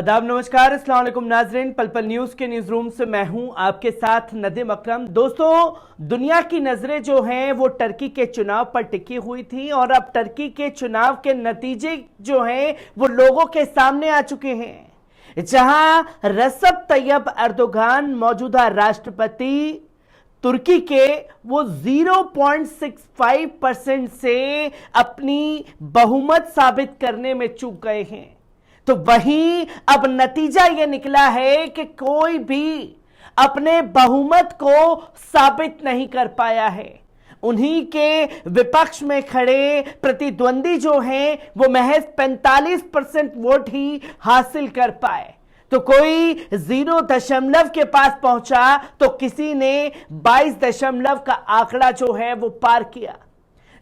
आदाब, नमस्कार, अस्सलाम वालेकुम नाजरीन। पल पल न्यूज के न्यूज रूम से मैं हूं आपके साथ नदीम अकरम। दोस्तों, दुनिया की नजरें जो हैं वो टर्की के चुनाव पर टिकी हुई थी और अब टर्की के चुनाव के नतीजे जो हैं वो लोगों के सामने आ चुके हैं, जहां रसब तैयब अर्दोगान मौजूदा राष्ट्रपति तुर्की के वो 0.65% से अपनी बहुमत साबित करने में चूक गए हैं। तो वहीं अब नतीजा यह निकला है कि कोई भी अपने बहुमत को साबित नहीं कर पाया है। उन्हीं के विपक्ष में खड़े प्रतिद्वंदी जो हैं वो महज 45% वोट ही हासिल कर पाए। तो कोई 0 के पास पहुंचा तो किसी ने 22 का आंकड़ा जो है वो पार किया,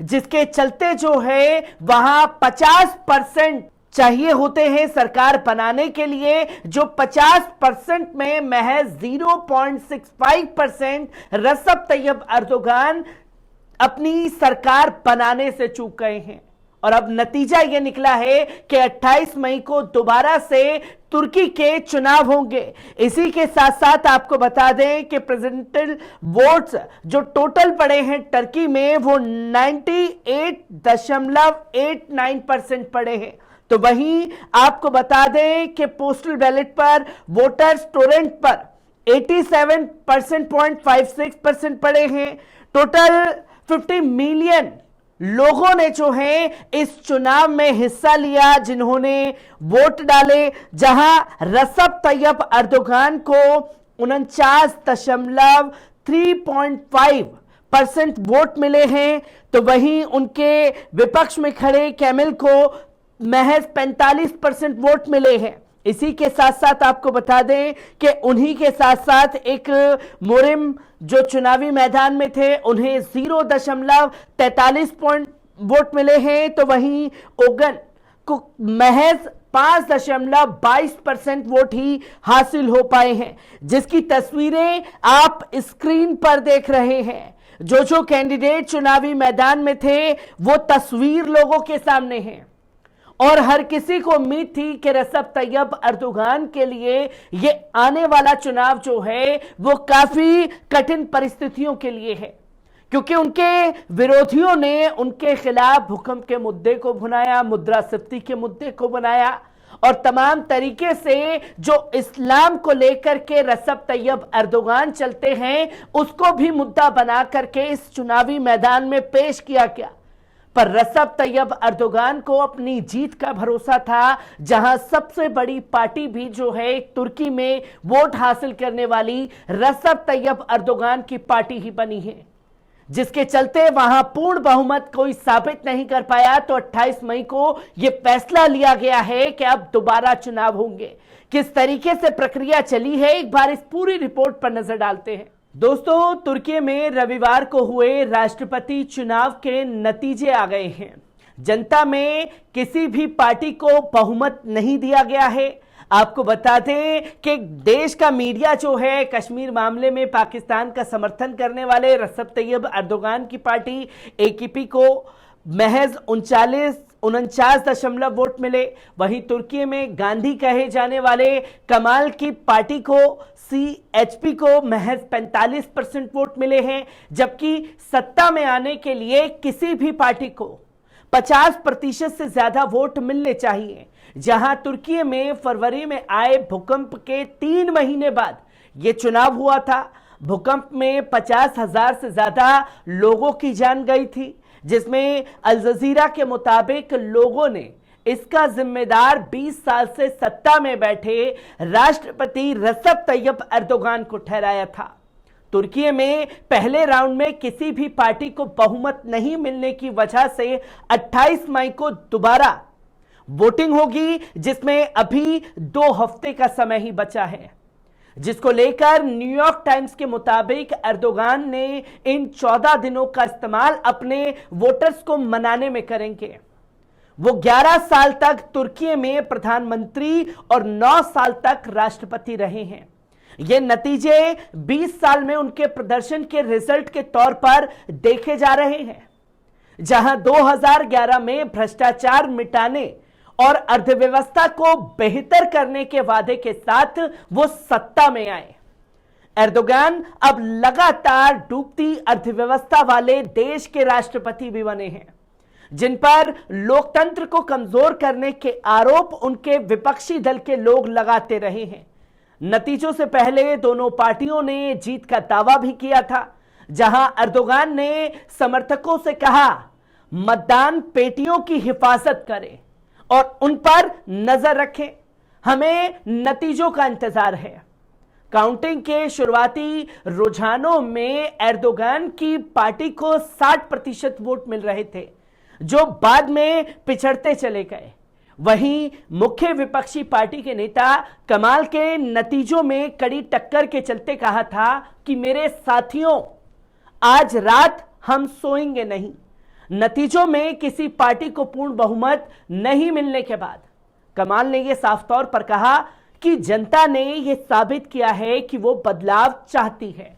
जिसके चलते जो है वहां 50% चाहिए होते हैं सरकार बनाने के लिए, जो 50% में महज 0.65% रसब तैयब अर्दोगान अपनी सरकार बनाने से चूक गए हैं। और अब नतीजा यह निकला है कि 28 मई को दोबारा से तुर्की के चुनाव होंगे। इसी के साथ साथ आपको बता दें कि प्रेसिडेंशियल वोट्स जो टोटल पड़े हैं टर्की में वो 98.89% पड़े हैं। तो वहीं आपको बता दें कि पोस्टल बैलेट पर वोटर्स टोरेंट पर 87.56% पड़े हैं। टोटल 50 मिलियन लोगों ने जो है इस चुनाव में हिस्सा लिया, जिन्होंने वोट डाले, जहां रसब तैयब अर्दोगान को 49.35% वोट मिले हैं। तो वहीं उनके विपक्ष में खड़े कैमिल को महज 45% वोट मिले हैं। इसी के साथ साथ आपको बता दें कि उन्हीं के साथ साथ एक मोरिम जो चुनावी मैदान में थे, उन्हें 0.43 वोट मिले हैं। तो वहीं ओगन को महज 5.22% वोट ही हासिल हो पाए हैं, जिसकी तस्वीरें आप स्क्रीन पर देख रहे हैं। जो कैंडिडेट चुनावी मैदान में थे वो तस्वीर लोगों के सामने है और हर किसी को उम्मीद थी कि रसब तैयब अर्दोगान के लिए ये आने वाला चुनाव जो है वो काफी कठिन परिस्थितियों के लिए है, क्योंकि उनके विरोधियों ने उनके खिलाफ भूकंप के मुद्दे को भुनाया, मुद्रास्फीति के मुद्दे को बनाया और तमाम तरीके से जो इस्लाम को लेकर के रसब तैयब अर्दोगान चलते हैं उसको भी मुद्दा बना करके इस चुनावी मैदान में पेश किया गया। पर रसब तैयब अर्दोगान को अपनी जीत का भरोसा था, जहां सबसे बड़ी पार्टी भी जो है तुर्की में वोट हासिल करने वाली रसब तैयब अर्दोगान की पार्टी ही बनी है, जिसके चलते वहां पूर्ण बहुमत कोई साबित नहीं कर पाया। तो 28 मई को यह फैसला लिया गया है कि अब दोबारा चुनाव होंगे। किस तरीके से प्रक्रिया चली है, एक बार इस पूरी रिपोर्ट पर नजर डालते हैं। दोस्तों, तुर्की में रविवार को हुए राष्ट्रपति चुनाव के नतीजे आ गए हैं। जनता में किसी भी पार्टी को बहुमत नहीं दिया गया है। आपको बता दें कि देश का मीडिया जो है कश्मीर मामले में पाकिस्तान का समर्थन करने वाले रसब तैयब अर्दोगान की पार्टी AKP को महज 49 वोट मिले। वहीं तुर्की में गांधी कहे जाने वाले कमाल की पार्टी को CHP को महज 45% वोट मिले हैं, जबकि सत्ता में आने के लिए किसी भी पार्टी को 50% से ज्यादा वोट मिलने चाहिए। जहां तुर्की में फरवरी में आए भूकंप के 3 महीने बाद यह चुनाव हुआ था। भूकंप में 50,000 से ज्यादा लोगों की जान गई थी, जिसमें अल जजीरा के मुताबिक लोगों ने इसका जिम्मेदार 20 साल से सत्ता में बैठे राष्ट्रपति रसब तैयब अर्दोगान को ठहराया था। तुर्की में पहले राउंड में किसी भी पार्टी को बहुमत नहीं मिलने की वजह से 28 मई को दोबारा वोटिंग होगी, जिसमें अभी 2 हफ्ते का समय ही बचा है, जिसको लेकर न्यूयॉर्क टाइम्स के मुताबिक अर्दोगान ने इन 14 दिनों का इस्तेमाल अपने वोटर्स को मनाने में करेंगे। वो 11 साल तक तुर्की में प्रधानमंत्री और 9 साल तक राष्ट्रपति रहे हैं। ये नतीजे 20 साल में उनके प्रदर्शन के रिजल्ट के तौर पर देखे जा रहे हैं, जहां 2011 में भ्रष्टाचार मिटाने और अर्थव्यवस्था को बेहतर करने के वादे के साथ वो सत्ता में आए। एर्दोगान अब लगातार डूबती अर्थव्यवस्था वाले देश के राष्ट्रपति भी बने हैं, जिन पर लोकतंत्र को कमजोर करने के आरोप उनके विपक्षी दल के लोग लगाते रहे हैं। नतीजों से पहले दोनों पार्टियों ने जीत का दावा भी किया था, जहां एर्दोगान ने समर्थकों से कहा, मतदान पेटियों की हिफाजत करें और उन पर नजर रखें, हमें नतीजों का इंतजार है। काउंटिंग के शुरुआती रुझानों में एर्दोगान की पार्टी को 60% वोट मिल रहे थे, जो बाद में पिछड़ते चले गए। वहीं मुख्य विपक्षी पार्टी के नेता कमाल के नतीजों में कड़ी टक्कर के चलते कहा था कि मेरे साथियों, आज रात हम सोएंगे नहीं। नतीजों में किसी पार्टी को पूर्ण बहुमत नहीं मिलने के बाद कमाल ने यह साफ तौर पर कहा कि जनता ने यह साबित किया है कि वो बदलाव चाहती है।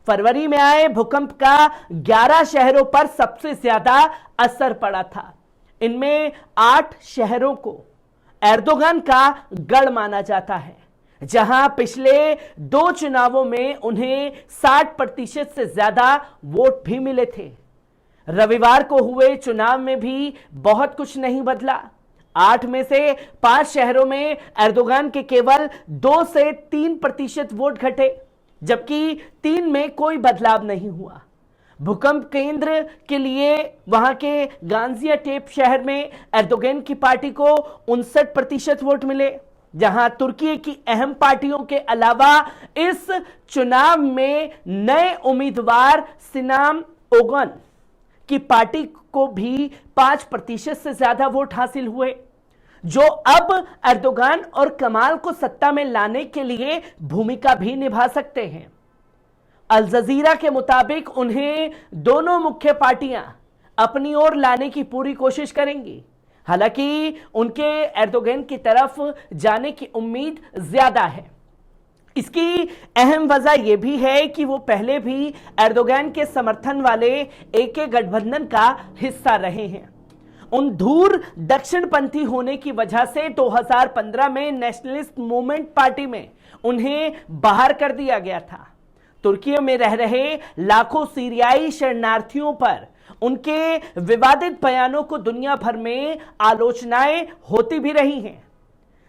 फरवरी में आए भूकंप का 11 शहरों पर सबसे ज्यादा असर पड़ा था। इनमें 8 शहरों को एर्दोगान का गढ़ माना जाता है, जहां पिछले 2 चुनावों में उन्हें 60% से ज्यादा वोट भी मिले थे। रविवार को हुए चुनाव में भी बहुत कुछ नहीं बदला। 8 में से 5 शहरों में एर्दोगान के केवल 2 से 3% वोट घटे, जबकि 3 में कोई बदलाव नहीं हुआ। भूकंप केंद्र के लिए वहां के गाजियाटेप शहर में एर्दोगान की पार्टी को 59% वोट मिले, जहां तुर्की की अहम पार्टियों के अलावा इस चुनाव में नए उम्मीदवार सिनाम ओगन की पार्टी को भी 5% से ज्यादा वोट हासिल हुए, जो अब एर्दोगान और कमाल को सत्ता में लाने के लिए भूमिका भी निभा सकते हैं। अल जजीरा के मुताबिक उन्हें दोनों मुख्य पार्टियां अपनी ओर लाने की पूरी कोशिश करेंगी। हालांकि उनके एर्दोगान की तरफ जाने की उम्मीद ज्यादा है। इसकी अहम वजह यह भी है कि वो पहले भी एर्दोगान के समर्थन वाले AK गठबंधन का हिस्सा रहे हैं। उन दूर दक्षिणपंथी होने की वजह से 2015 में नेशनलिस्ट मूवमेंट पार्टी में उन्हें बाहर कर दिया गया था। तुर्की में रह रहे लाखों सीरियाई शरणार्थियों पर उनके विवादित बयानों को दुनिया भर में आलोचनाएं होती भी रही हैं।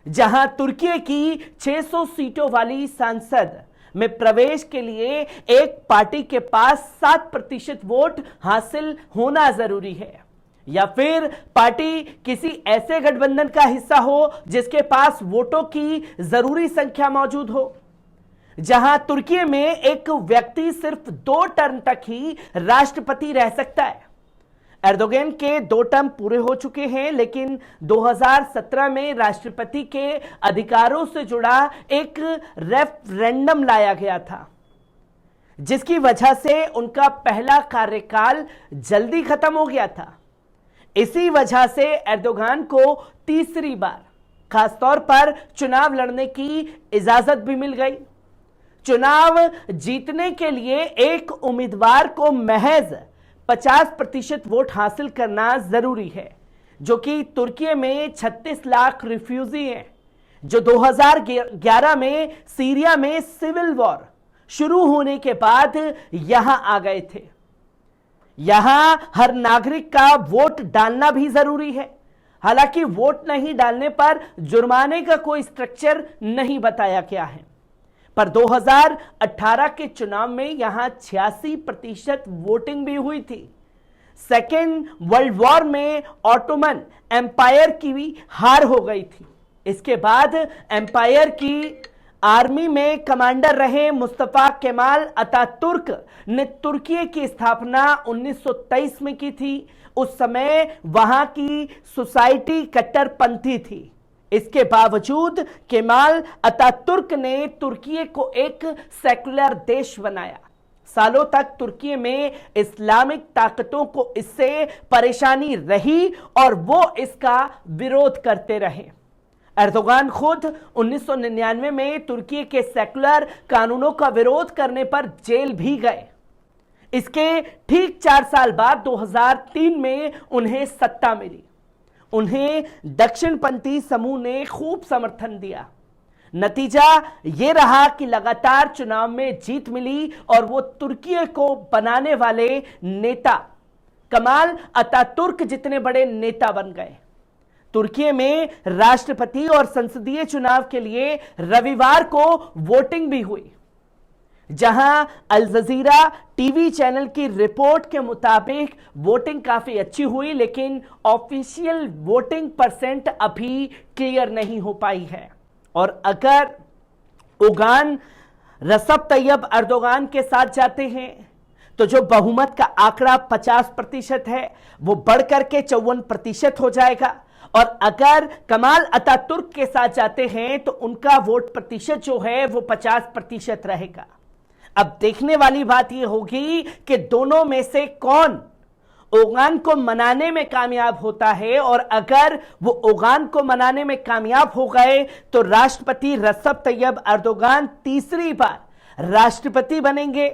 जहां तुर्की की 600 सीटों वाली संसद में प्रवेश के लिए एक पार्टी के पास 7% वोट हासिल होना जरूरी है, या फिर पार्टी किसी ऐसे गठबंधन का हिस्सा हो जिसके पास वोटों की जरूरी संख्या मौजूद हो। जहां तुर्की में एक व्यक्ति सिर्फ 2 टर्म तक ही राष्ट्रपति रह सकता है। एर्दोगान के 2 टर्म पूरे हो चुके हैं, लेकिन 2017 में राष्ट्रपति के अधिकारों से जुड़ा एक रेफरेंडम लाया गया था, जिसकी वजह से उनका पहला कार्यकाल जल्दी खत्म हो गया था। इसी वजह से एर्दोगान को तीसरी बार खासतौर पर चुनाव लड़ने की इजाजत भी मिल गई। चुनाव जीतने के लिए एक उम्मीदवार को महज 50% वोट हासिल करना जरूरी है, जो कि तुर्की में 36 लाख रिफ्यूजी हैं, जो 2011 में सीरिया में सिविल वॉर शुरू होने के बाद यहां आ गए थे। यहां हर नागरिक का वोट डालना भी जरूरी है। हालांकि वोट नहीं डालने पर जुर्माने का कोई स्ट्रक्चर नहीं बताया गया है, पर 2018 के चुनाव में यहां 86% वोटिंग भी हुई थी। सेकेंड वर्ल्ड वॉर में ऑटोमन एम्पायर की भी हार हो गई थी। इसके बाद एम्पायर की आर्मी में कमांडर रहे मुस्तफा केमाल अतातुर्क ने तुर्की की स्थापना 1923 में की थी। उस समय वहां की सोसाइटी कट्टरपंथी थी। इसके बावजूद केमाल अतातुर्क ने तुर्की को एक सेकुलर देश बनाया। सालों तक तुर्की में इस्लामिक ताकतों को इससे परेशानी रही और वो इसका विरोध करते रहे। एर्दोगान खुद 1999 में तुर्की के सेकुलर कानूनों का विरोध करने पर जेल भी गए। इसके ठीक 4 साल बाद 2003 में उन्हें सत्ता मिली। उन्हें दक्षिणपंथी समूह ने खूब समर्थन दिया। नतीजा यह रहा कि लगातार चुनाव में जीत मिली और वो तुर्की को बनाने वाले नेता कमाल अतातुर्क जितने बड़े नेता बन गए। तुर्की में राष्ट्रपति और संसदीय चुनाव के लिए रविवार को वोटिंग भी हुई, जहां अल जजीरा टीवी चैनल की रिपोर्ट के मुताबिक वोटिंग काफी अच्छी हुई, लेकिन ऑफिशियल वोटिंग परसेंट अभी क्लियर नहीं हो पाई है। और अगर ओगान रसब तैयब अर्दोगान के साथ जाते हैं तो जो बहुमत का आंकड़ा 50% है वो बढ़कर के 54% हो जाएगा, और अगर कमाल अतातुर्क के साथ जाते हैं तो उनका वोट प्रतिशत जो है वो 50% रहेगा। अब देखने वाली बात यह होगी कि दोनों में से कौन ओगान को मनाने में कामयाब होता है, और अगर वो ओगान को मनाने में कामयाब हो गए तो राष्ट्रपति रसब तैयब अर्दोगान तीसरी बार राष्ट्रपति बनेंगे।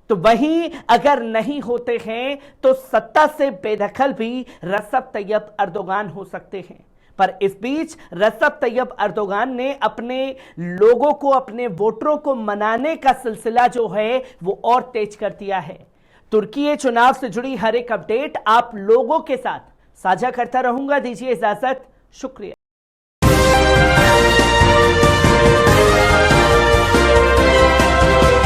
तो वहीं अगर नहीं होते हैं तो सत्ता से बेदखल भी रसब तैयब अर्दोगान हो सकते हैं। पर इस बीच रसब तैयब अर्दोगान ने अपने लोगों को, अपने वोटरों को मनाने का सिलसिला जो है वो और तेज कर दिया है। तुर्की चुनाव से जुड़ी हर एक अपडेट आप लोगों के साथ साझा करता रहूंगा। दीजिए इजाजत, शुक्रिया।